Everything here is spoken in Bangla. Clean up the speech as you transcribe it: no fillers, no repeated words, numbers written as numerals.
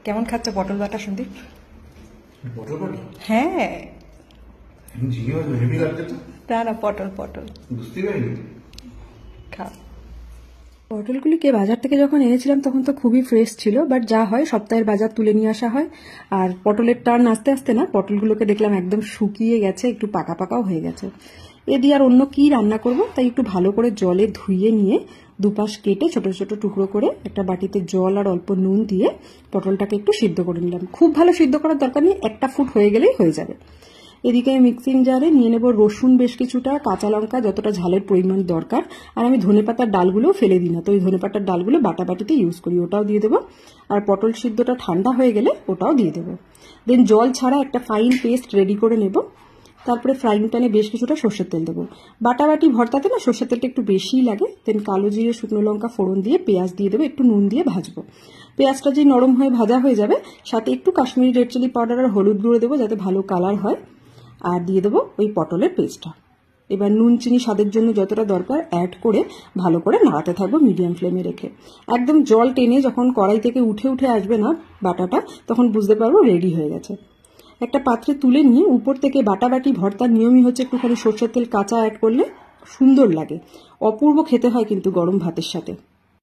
কেমন খাচ্ছে পটল বাটা সন্দীপ? পটল বাটা? হ্যাঁ। হেভি লাগছে তো। না পটল পটল বুঝতে পারিনি। খা। পটলগুলিকে বাজার থেকে যখন এনেছিলাম তখন তো খুবই ফ্রেশ ছিল, বাট যা হয় সপ্তাহের বাজার তুলে নিয়ে আসা হয়। আর পটলের টার্ন আস্তে আস্তে না পটলগুলোকে দেখলাম একদম শুকিয়ে গেছে, একটু পাকা পাকাও হয়ে গেছে। এ দিয়ে আর অন্য কি রান্না করব, তাই একটু ভালো করে জলে ধুয়ে নিয়ে দুপাশ কেটে ছোট ছোট টুকরো করে একটা বাটিতে জল আর অল্প নুন দিয়ে পটলটাকে একটু সিদ্ধ করে নিলাম। খুব ভালো সিদ্ধ করার দরকার নেই, একটা ফুট হয়ে গেলেই হয়ে যাবে। এদিকে মিক্সিং জারে নিয়ে নেব রসুন বেশ কিছুটা, কাঁচা লঙ্কা যতটা ঝালের পরিমাণ দরকার। আর আমি ধনেপাতার ডালগুলোও ফেলে দিই না, তো ওই ধনেপাতার ডালগুলো বাটাবাটিতে ইউজ করি, ওটাও দিয়ে দেবো। আর পটল সিদ্ধটা ঠান্ডা হয়ে গেলে ওটাও দিয়ে দেবো। দেন জল ছাড়া একটা ফাইন পেস্ট রেডি করে নেব। তারপরে ফ্রাইং প্যানে বেশ কিছুটা সর্ষের তেল দেবো। বাটাবাটি ভর্তাতে না সর্ষের তেলটা একটু বেশিই লাগে। দেন কালো জিরে শুকনো লঙ্কা ফোড়ন দিয়ে পেঁয়াজ দিয়ে দেবো, একটু নুন দিয়ে ভাজবো। পেঁয়াজটা যে নরম হয়ে ভাজা হয়ে যাবে, সাথে একটু কাশ্মীরি রেড চিলি পাউডার আর হলুদ গুঁড়ো দেবো যাতে ভালো কালার হয়। আর দিয়ে দেবো ওই পটলের পেস্টটা। এবার নুন চিনি স্বাদের জন্য যতটা দরকার অ্যাড করে ভালো করে নাড়াতে থাকবো মিডিয়াম ফ্লেমে রেখে। একদম জল টেনে যখন কড়াই থেকে উঠে উঠে আসবে না বাটাটা, তখন বুঝতে পারবো রেডি হয়ে গেছে। একটা পাত্রে তুলে নিয়ে উপর থেকে বাটাবাটি ভর্তার নিয়মই হচ্ছে একটুখানি সর্ষের তেল কাঁচা অ্যাড করলে সুন্দর লাগে, অপূর্ব খেতে হয় কিন্তু গরম ভাতের সাথে।